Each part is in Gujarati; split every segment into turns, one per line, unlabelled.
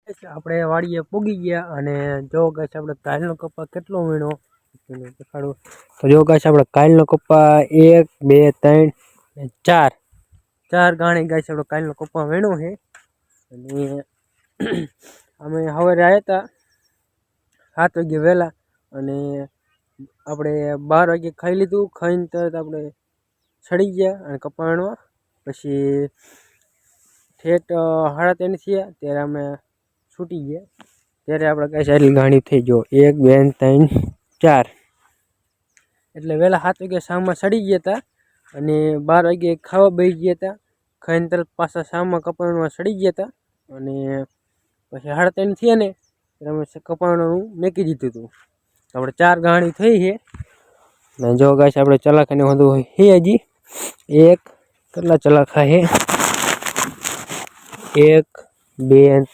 આપણે વાડીએ પૂગી ગયા અને જો ગાઈસ આપણે કાલનો કપા કેટલો વીણો દેખાડું તો જો ગાઈસ આપણે કાલનો કપા 1 2 3 અને 4 ગાણી ગાઈસ આપણે કાલનો કપા વીણો છે અને અમે સવારે આવ્યા હતા 7 વાગે વહેલા અને આપણે 12 વાગે ખાઈ લીધું ખાઈને તરત આપણે ચડી ગયા અને કપા વીણવા પછી ઠેઠ 3:30 થયા ત્યારે અમે છૂટી ગયા ત્યારે આપણે ગાઈસ આટલી ગાણી થઈ ગયો 1 2 3 4 એટલે વહેલા 7 વાગે શામમાં ચડી ગયા હતા અને 12 વાગે ખાવા બેસી ગયા હતા ખાઈને તરત પાછા શામમાં કપા વીણવા ચડી ગયા હતા અને પછી 3:30 થયા ને ત્યારે અમે કપા વીણવાનું મેકી દીધું હતું આપણે 4 ગાણી થઈ છે ને જો ગાઈસ આપણે ચલાખાને વધુ છે હજી એક કેટલા ચલાખા છે 1 2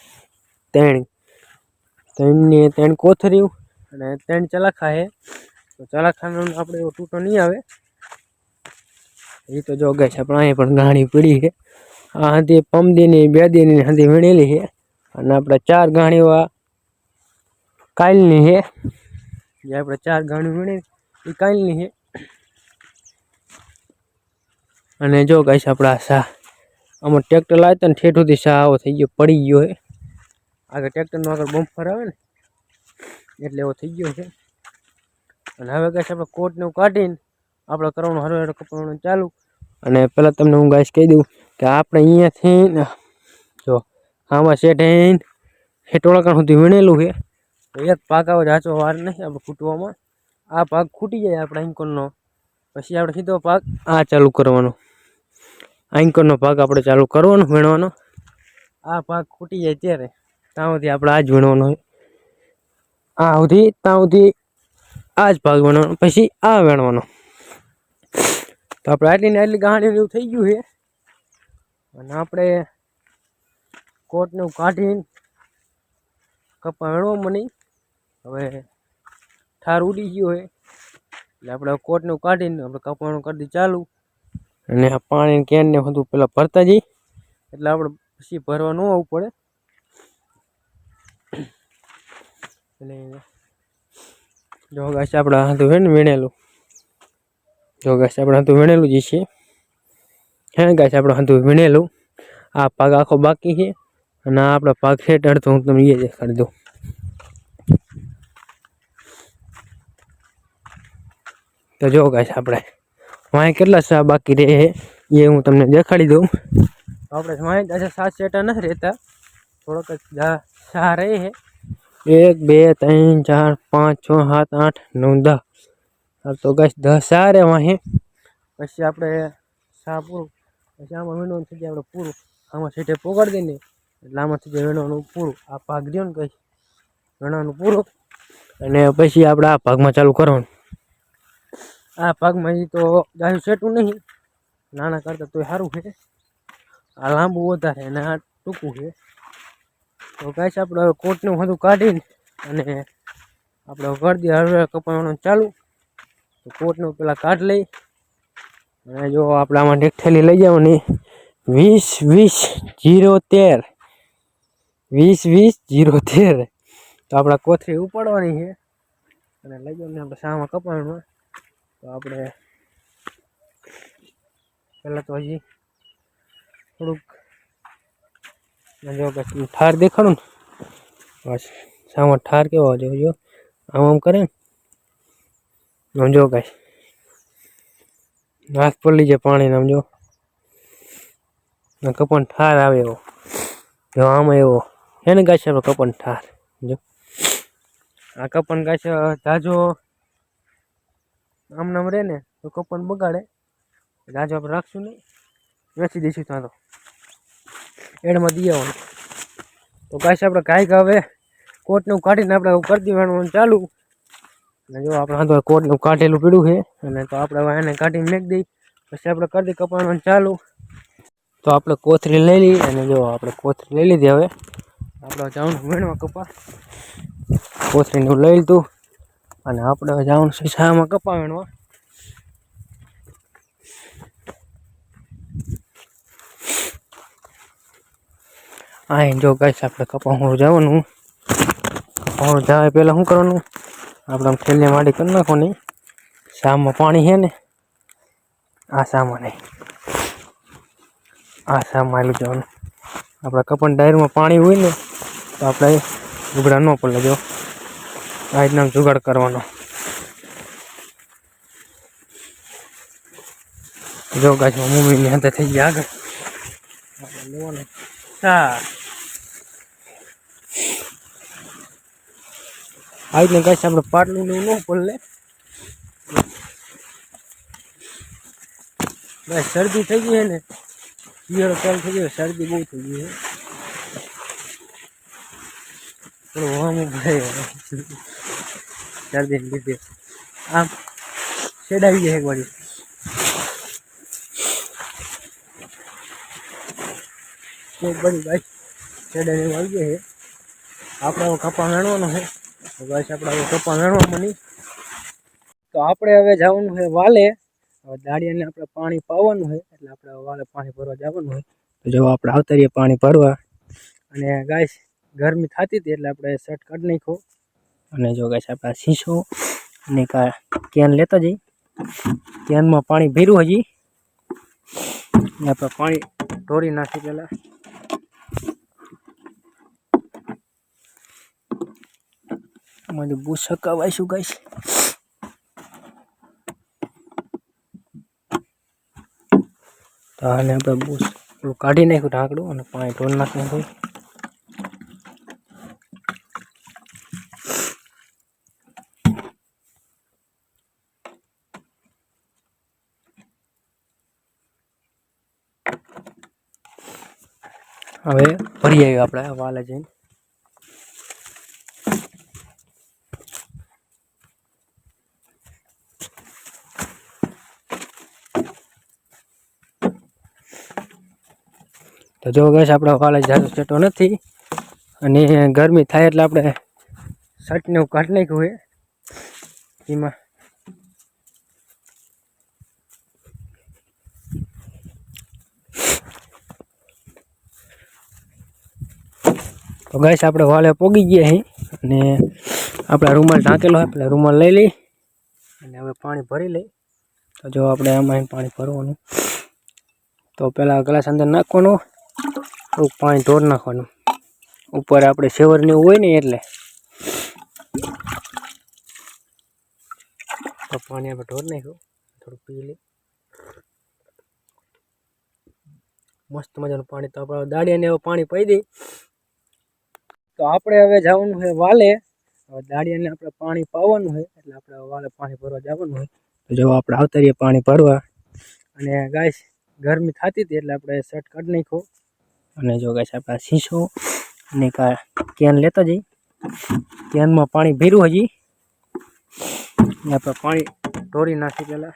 3 કોથરીઓ અને 3 ચલાખા છે તો ચલાખાનો આપણે એવો તૂટો નહીં આવે એ તો જો ગાઈસ આપણે અહીંયા પણ ગાણી પડી છે આ હતી પમદીની 2 દીની હતી વીણેલી છે અને આપણે 4 ગાણીઓ કાલની છે જે આપણે 4 ગાણી વીણી એ કાલની છે અને જો ગાઈસ આપણા સા આમાં ટ્રેક્ટર લાવતા ને ઠેઠ સુધી સા આવો થઈ ગયો પડી ગયો છે આગળ ટ્રેક્ટરનો આગળ બમ્પર આવે ને એટલે એવો થઈ ગયો છે અને હવે ગાઈસ આપણે કોટને કાઢીને આપણે કરવાનું હરવેડો કપાવવાનું ચાલુ અને પહેલાં તમને હું ગાઈસ કહી દઉં કે આપણે અહીંયાથી જો આમાં શેઠે હેઠોળાકાણ સુધી વીણેલું છે તો એક ભાગ આવે જાચો વાર નહીં આપણે ખૂટવામાં આ ભાગ ખૂટી જાય આપણે એન્કરનો પછી આપણે સીધો ભાગ આ ચાલુ કરવાનો એન્કરનો ભાગ આપણે ચાલુ કરવાનો વીણવાનો આ ભાગ ખૂટી જાય ત્યારે ત્યાં સુધી આપણે આ જ વીણવાનો હોય આ સુધી ત્યાં સુધી આ જ ભાગ વીણવાનો પછી આ વીણવાનો તો આપણે આટલી ને આટલી ગાણી એવું થઈ ગયું છે અને આપણે કોટને કાઢીને કપા વીણવામાં નહીં હવે ઠાર ઉડી ગયો હોય એટલે આપણે કોટને કાઢીને આપણે કપાવાનું કરી દઈએ ચાલુ અને આ પાણી કેન ને બધું પેલા ભરતા જઈ એટલે આપણે પછી ભરવા ન આવવું પડે અને જો ગાઈસ આપણે હતું હે ને વીણેલું જો ગાઈસ આપણે હતું વીણેલું જ છે હે ગાઈસ આપણે હતું વીણેલું આ ભાગ આખો બાકી છે અને આ આપણા ભાગ હેઠ અડધો હું તમને એ દેખાડી દઉં તો જો ગાઈસ આપણે વાંહે કેટલા સા બાકી રહે એ હું તમને દેખાડી દઉં આપણે વાંહે આજે 7 સેટા નથી રહેતા થોડોક જ સા રહે છે 1 2 3 4 5 6 7 8 9 10 તો ગાઈસ 10 સા રહે વાંહે પછી આપણે સા પૂરું પછી આમાં વીણવાનું થઈ જાય આપણે પૂરું આમાં સીટે પોગાડી દઈને એટલે આમાં થઈ જાય વીણવાનું પૂરું આ ભાગ રહ્યો ને ગાઈસ વીણવાનું પૂરું અને પછી આપણે આ ભાગમાં ચાલુ કરવાનું આ ભાગમાં એ તો ગાયું સેટું નહીં નાના કરતા તો સારું છે આ લાંબુ વધારે અને આ ટૂંકું છે તો ગાઈસ આપણે હવે કોટનું બધું કાઢીને અને આપણે કરી દઈએ હળવે કપાવાનું ચાલુ તો કોટનું પેલા કાઢ લઈ અને જો આપણે આમાં એક થેલી લઈ જવાની 20 તો આપણા કોથળી ઉપાડવાની છે અને લઈ જવાની આપણે સામાં કપાવાનું તો આપણે પહેલાં તો હજી થોડુંક જો ઠાર દેખાડું ને બસ સામાં ઠાર કેવો જોજો આમ કરે ને જો ગાઈસ હાથ પડી જાય પાણી આમ જો કપન ઠાર આવે એવો જો આમાં એવો હે ને ગાઈસ આપણે કપન ઠાર જો આ કપન ગાઈસ જાજો આમ નામ રહે ને તો કપન બગાડે જાજો આપણે રાખશું નહીં વેચી દઈશું ત્યાં તો એડમાં દઈ આવવાનું તો ગાઈસ આપણે કાંઈક હવે કોટનું કાઢીને આપણે કરી દેવાનું ચાલુ અને જો આપણે હા તો કોટનું કાઢેલું પીડું છે અને તો આપણે હવે એને કાઢીને મેક દઈ પછી આપણે કરી દઈએ કપાવાનું ચાલુ તો આપણે કોથળી લઈ લઈએ અને જો આપણે કોથળી લઈ લીધી હવે આપણે જવાનું વીણવા કપા કોથળીને લઈ લીધું અને આપણે જવાનું છે છામાં કપા વીણવા અહીં જો ગાઈસ આપણે કપાસમાં જવાનું. કપાસમાં જાય પહેલાં શું કરવાનું, આપણે આમ થેલી માડી કરી નાખવાની. શામાં પાણી છે ને, આ શામાં નહીં, આ શામાં આવી જવાનું. આપણા કપાસના ડાયરમાં પાણી હોય ને તો આપણે ઉઘડા ન પડે. જો આ રીતના જુગાડ કરવાનો. જો ગાઈસ મમ્મીની હાથે થઈ ગયા આગળ. આપણે લેવાનું હા આ રીતના ગાઈસ આપણે પાટલું ને ન પડે. બસ શરદી થઈ ગઈ છે ને, શિયાળો ચાલુ થઈ ગયો, શરદી બહુ થઈ ગઈ છે. થોડું વામું પડે શરદી લીધે. આમ શેડાવી જાય એક બાજુ. એક બાજુ ગાઈસ શેડાવી આવી જાય છે. આપણે કપા વેણવાનો છે તો ગાઈસ આપણે કપા વેણવામાં નહીં. તો આપણે હવે જવાનું છે વાલે. હવે દાળિયાને આપણે પાણી પાવાનું છે એટલે આપણે વાલે પાણી ભરવા જવાનું હોય. તો જો આપણે આવતા રહીએ પાણી ભરવા. અને ગાઈસ ગરમી થતી હતી એટલે આપણે શર્ટ કાઢી નાખ્યો. અને જો ગાઈસ આપણે શીશો અને કેન લેતા જઈ. કેનમાં પાણી ભર્યું હજી. ને આપણે પાણી ઢોળી નાખી પહેલાં. અમારી બૂ સકાવાઈશું ગાઈસ. તો આને આપણે બૂસ કાઢી નાખ્યું ઢાંકડું અને પાણી ઢોળી નાખ્યું. હવે ભરી આવ્યું આપણે વાલે જઈને. તો જો ગાઈસ આપણે વાલે જાજો ચેટો નથી અને ગરમી થાય એટલે આપણે શર્ટને એવું કાઢી નાખ્યું હોય એમાં. તો ગાઈસ આપણે વાલે પોગી ગયા અહીં અને આપણા રૂમાલ ઢાંકેલો હોય પેલા રૂમાલ લઈ લઈ અને હવે પાણી ભરી લઈ. તો જો આપણે આમાં પાણી ભરવાનું. તો પહેલાં ગ્લાસ અંદર નાખવાનો, થોડુંક પાણી ઢોળ નાખવાનું. ઉપર આપણે સેવર ને એવું હોય ને એટલે તો પાણી આપણે ઢોળ નાખ્યું. થોડુંક પી લઈ. મસ્ત મજાનું પાણી. તો આપણે દાળિયાને હવે પાણી પી દઈ. તો આપણે હવે જવાનું છે વાલે. હવે દાળિયાને આપણે પાણી પાવાનું હોય એટલે આપણે વાલે પાણી ભરવા જવાનું હોય. તો જો આપણે આવતા રહીએ પાણી ભરવા. અને ગાઈસ ગરમી થતી હતી એટલે આપણે શર્ટ કાઢી નાખ્યો. અને જો ગાઈસ આપણે શીશો અને કેન લેતા જઈ. કેનમાં પાણી ભર્યું હજી. ને આપણે પાણી ઢોળી નાખી પહેલાં.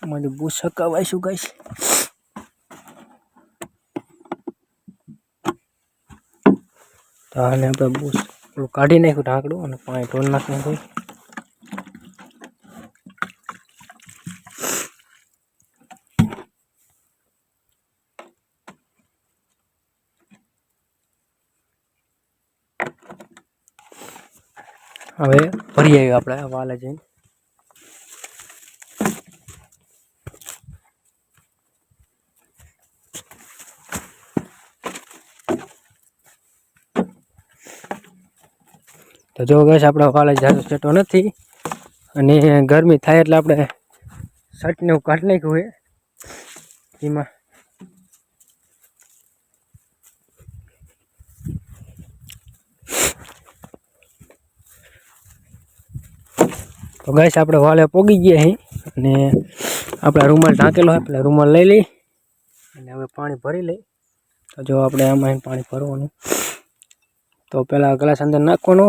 અમારી બૂ સકાવાઈશું ગાઈસ. તો આને આપણે બૂસ કાઢી નાખ્યું ઢાંકડું અને પાણી ઢોળી નાખ્યું. હવે ભરી આવ્યું આપણે વાલે જઈને. તો જો ગાઈસ આપણે વાલે જાજો ચેટો નથી અને ગરમી થાય એટલે આપણે શર્ટને એવું કાઢી નાખ્યું હોય એમાં. તો ગાઈસ આપણે વાલે પોગી ગયા અહીં અને આપણા રૂમાલ ઢાંકેલો હોય પેલા રૂમાલ લઈ લઈ અને હવે પાણી ભરી લઈ. તો જો આપણે આમાં પાણી ભરવાનું. તો પહેલાં ગ્લાસ અંદર નાખવાનો,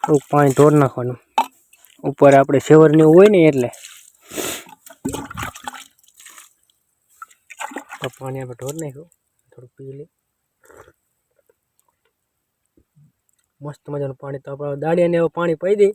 થોડુંક પાણી ઢોળ નાખવાનું. ઉપર આપણે સેવર ને એવું હોય ને એટલે તો પાણી આપણે ઢોળ નાખ્યું. થોડુંક પી લઈ. મસ્ત મજાનું પાણી. તો આપણે દાળિયાને પાણી પી દઈ.